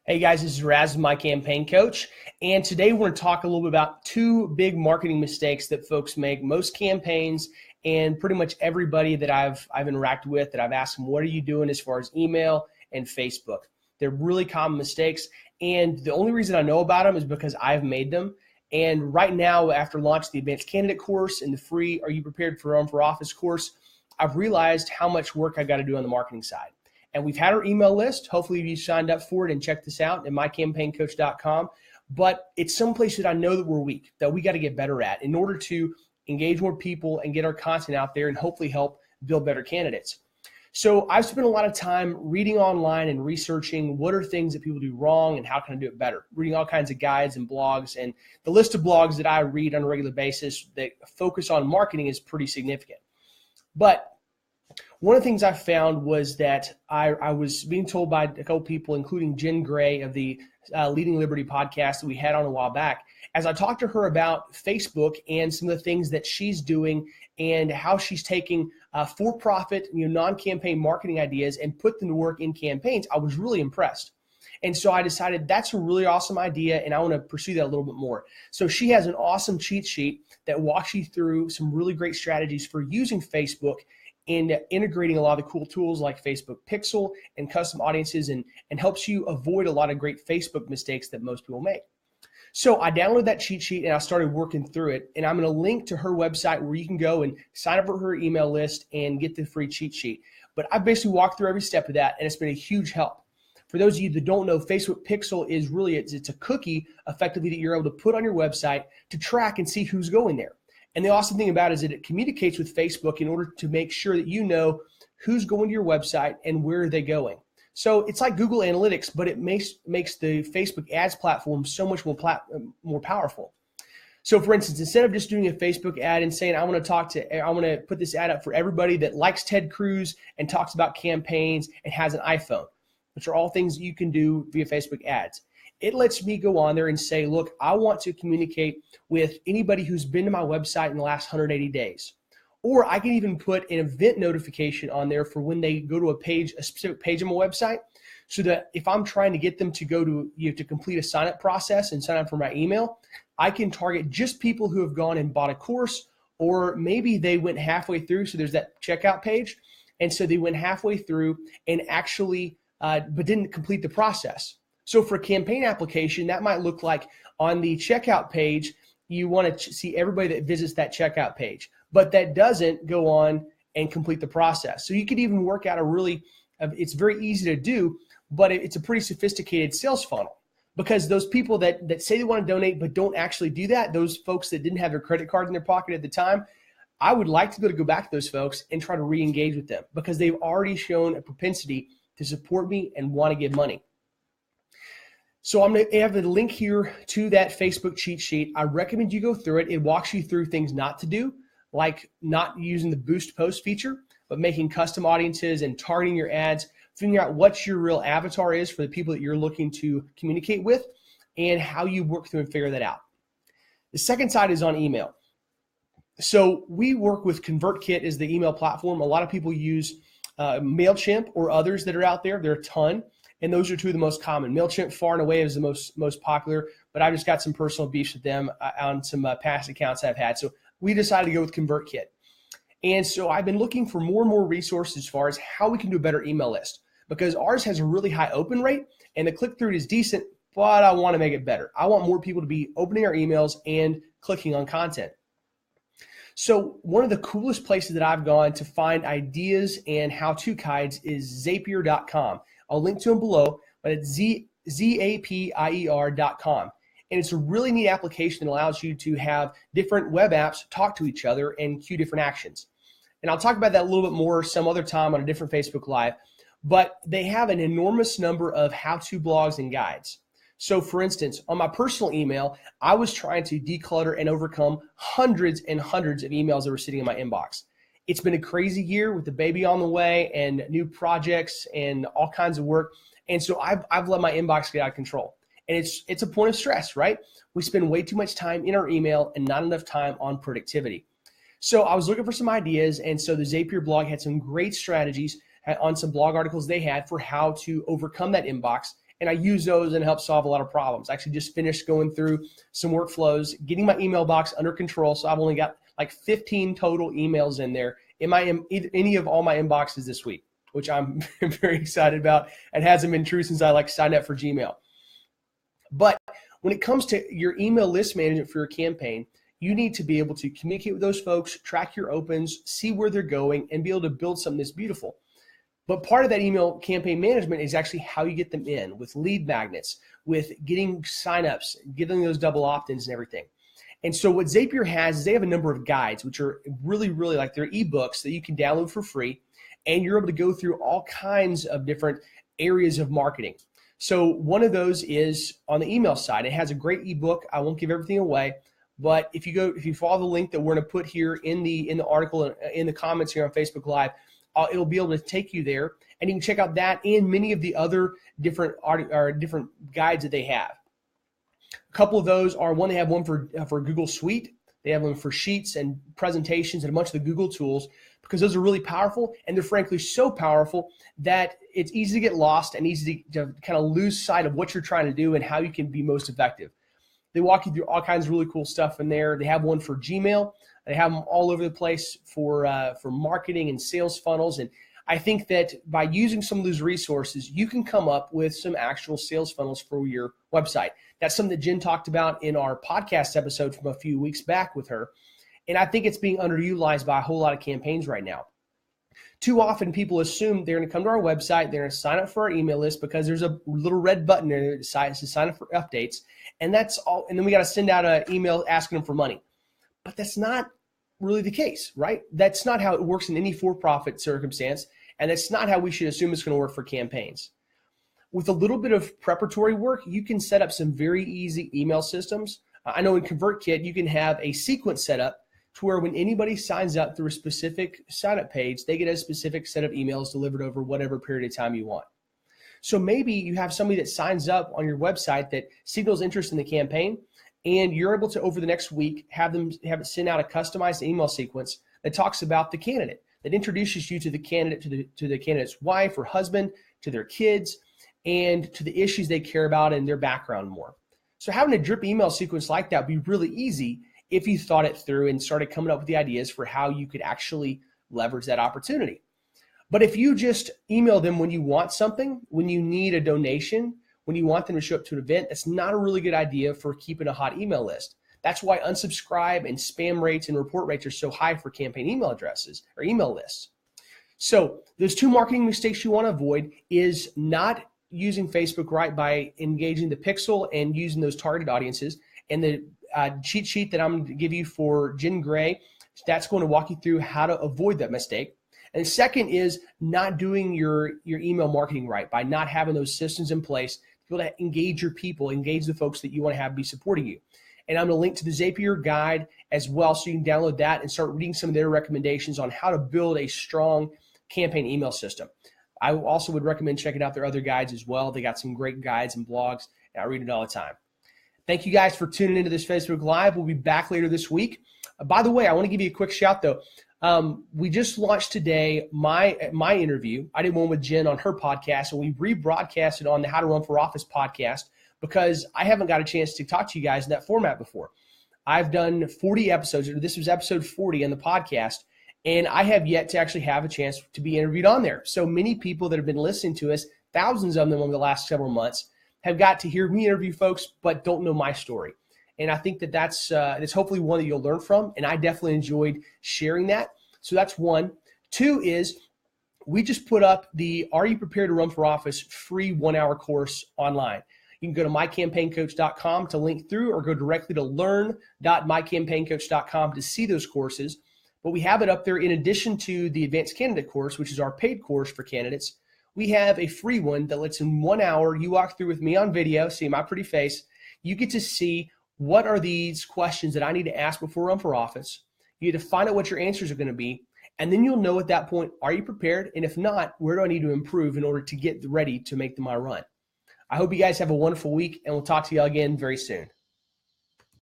Hey guys, this is Raz, my campaign coach, and today we're going to talk a little bit about two big marketing mistakes that folks make. Most campaigns and pretty much everybody that I've interacted with, that I've asked them, what are you doing as far as email and Facebook? They're really common mistakes, and the only reason I know about them is because I've made them. And right now, after launching the Advanced Candidate course and the free Are You Prepared for Run for Office course, I've realized how much work I've got to do on the marketing side. And we've had our email list. Hopefully you signed up for it and checked this out at mycampaigncoach.com. But it's someplace that I know that we're weak, that we got to get better at in order to engage more people and get our content out there and hopefully help build better candidates. So I've spent a lot of time reading online and researching what are things that people do wrong and how can I do it better. Reading all kinds of guides and blogs, and the list of blogs that I read on a regular basis that focus on marketing is pretty significant. But one of the things I found was that I was being told by a couple people, including Jen Gray of the Leading Liberty podcast that we had on a while back, as I talked to her about Facebook and some of the things that she's doing and how she's taking for-profit, non-campaign marketing ideas and put them to work in campaigns, I was really impressed. And so I decided that's a really awesome idea, and I want to pursue that a little bit more. So she has an awesome cheat sheet that walks you through some really great strategies for using Facebook and integrating a lot of the cool tools like Facebook Pixel and custom audiences, and helps you avoid a lot of great Facebook mistakes that most people make. So I downloaded that cheat sheet and I started working through it, and I'm going to link to her website where you can go and sign up for her email list and get the free cheat sheet. But I basically walked through every step of that, and it's been a huge help. For those of you that don't know, Facebook Pixel is really, it's a cookie effectively that you're able to put on your website to track and see who's going there. And the awesome thing about it is that it communicates with Facebook in order to make sure that you know who's going to your website and where are they going. So it's like Google Analytics, but it makes the Facebook ads platform so much more powerful. So for instance, instead of just doing a Facebook ad and saying, I want to put this ad up for everybody that likes Ted Cruz and talks about campaigns and has an iPhone, which are all things that you can do via Facebook ads. It lets me go on there and say, look, I want to communicate with anybody who's been to my website in the last 180 days. Or I can even put an event notification on there for when they go to a specific page on my website, so that if I'm trying to get them to go to complete a sign-up process and sign up for my email, I can target just people who have gone and bought a course, or maybe they went halfway through, so there's that checkout page, and so they went halfway through and actually but didn't complete the process. So for a campaign application, that might look like on the checkout page, you want to see everybody that visits that checkout page, but that doesn't go on and complete the process. So you could even work out it's very easy to do, but it's a pretty sophisticated sales funnel, because those people that say they want to donate but don't actually do that, those folks that didn't have their credit card in their pocket at the time, I would like to be able to go back to those folks and try to re-engage with them, because they've already shown a propensity to support me and want to give money. So I'm going to have a link here to that Facebook cheat sheet. I recommend you go through it. It walks you through things not to do, like not using the boost post feature, but making custom audiences and targeting your ads, figuring out what your real avatar is for the people that you're looking to communicate with, and how you work through and figure that out. The second side is on email. So we work with ConvertKit as the email platform. A lot of people use MailChimp or others that are out there. There are a ton. And those are two of the most common. MailChimp far and away is the most popular, but I've just got some personal beefs with them on some past accounts I've had. So we decided to go with ConvertKit. And so I've been looking for more and more resources as far as how we can do a better email list, because ours has a really high open rate and the click-through is decent, but I want to make it better. I want more people to be opening our emails and clicking on content. So one of the coolest places that I've gone to find ideas and how-to guides is Zapier.com. I'll link to them below, but it's zapier.com. And it's a really neat application that allows you to have different web apps talk to each other and queue different actions. And I'll talk about that a little bit more some other time on a different Facebook Live, but they have an enormous number of how-to blogs and guides. So for instance, on my personal email, I was trying to declutter and overcome hundreds and hundreds of emails that were sitting in my inbox. It's been a crazy year with the baby on the way and new projects and all kinds of work. And so I've let my inbox get out of control. And it's a point of stress, right? We spend way too much time in our email and not enough time on productivity. So I was looking for some ideas. And so the Zapier blog had some great strategies on some blog articles they had for how to overcome that inbox and I use those and help solve a lot of problems. I actually just finished going through some workflows, getting my email box under control. So I've only got like 15 total emails in there in any of all my inboxes this week, which I'm very excited about. It hasn't been true since I signed up for Gmail. But when it comes to your email list management for your campaign, you need to be able to communicate with those folks, track your opens, see where they're going, and be able to build something that's beautiful. But part of that email campaign management is actually how you get them in with lead magnets, with getting signups, getting those double opt-ins and everything. And so what Zapier has is they have a number of guides, which are really, really like they're ebooks that you can download for free. And you're able to go through all kinds of different areas of marketing. So one of those is on the email side. It has a great ebook. I won't give everything away, but if you follow the link that we're going to put here in the article, in the comments here on Facebook Live, it'll be able to take you there, and you can check out that and many of the other different guides that they have. A couple of those are they have one for Google Suite. They have one for Sheets and presentations and a bunch of the Google tools, because those are really powerful, and they're frankly so powerful that it's easy to get lost and easy to kind of lose sight of what you're trying to do and how you can be most effective. They walk you through all kinds of really cool stuff in there. They have one for Gmail. They have them all over the place for marketing and sales funnels. And I think that by using some of those resources, you can come up with some actual sales funnels for your website. That's something that Jen talked about in our podcast episode from a few weeks back with her. And I think it's being underutilized by a whole lot of campaigns right now. Too often people assume they're going to come to our website, they're going to sign up for our email list because there's a little red button there that says to sign up for updates. And that's all. And then we got to send out an email asking them for money. But that's not really the case, right? That's not how it works in any for-profit circumstance. And that's not how we should assume it's going to work for campaigns. With a little bit of preparatory work, you can set up some very easy email systems. I know in ConvertKit, you can have a sequence set up to where when anybody signs up through a specific sign-up page, they get a specific set of emails delivered over whatever period of time you want. So maybe you have somebody that signs up on your website that signals interest in the campaign, and you're able to, over the next week, have it send out a customized email sequence that talks about the candidate, that introduces you to the candidate, to the candidate's wife or husband, to their kids, and to the issues they care about and their background more. So having a drip email sequence like that would be really easy if you thought it through and started coming up with the ideas for how you could actually leverage that opportunity. But if you just email them when you want something, when you need a donation, when you want them to show up to an event, that's not a really good idea for keeping a hot email list. That's why unsubscribe and spam rates and report rates are so high for campaign email addresses or email lists. So those two marketing mistakes you want to avoid is not using Facebook right by engaging the pixel and using those targeted audiences. And the cheat sheet that I'm going to give you for Jen Gray, that's going to walk you through how to avoid that mistake. And the second is not doing your email marketing right by not having those systems in place to be able to engage your people, engage the folks that you want to have be supporting you. And I'm going to link to the Zapier guide as well, so you can download that and start reading some of their recommendations on how to build a strong campaign email system. I also would recommend checking out their other guides as well. They got some great guides and blogs, and I read it all the time. Thank you guys for tuning into this Facebook Live. We'll be back later this week. By the way, I want to give you a quick shout though. We just launched today my interview. I did one with Jen on her podcast, and we rebroadcast it on the How to Run for Office podcast because I haven't got a chance to talk to you guys in that format before. I've done 40 episodes. This was episode 40 on the podcast, and I have yet to actually have a chance to be interviewed on there. So many people that have been listening to us, thousands of them over the last several months, have got to hear me interview folks, but don't know my story. And I think that that's hopefully one that you'll learn from. And I definitely enjoyed sharing that. So that's one. Two is we just put up the Are You Prepared to Run for Office free 1-hour course online. You can go to mycampaigncoach.com to link through, or go directly to learn.mycampaigncoach.com to see those courses. But we have it up there in addition to the Advanced Candidate course, which is our paid course for candidates. We have a free one that lets in 1 hour, you walk through with me on video, see my pretty face. You get to see what are these questions that I need to ask before I run for office. You get to find out what your answers are going to be. And then you'll know at that point, are you prepared? And if not, where do I need to improve in order to get ready to make my run? I hope you guys have a wonderful week, and we'll talk to you all again very soon.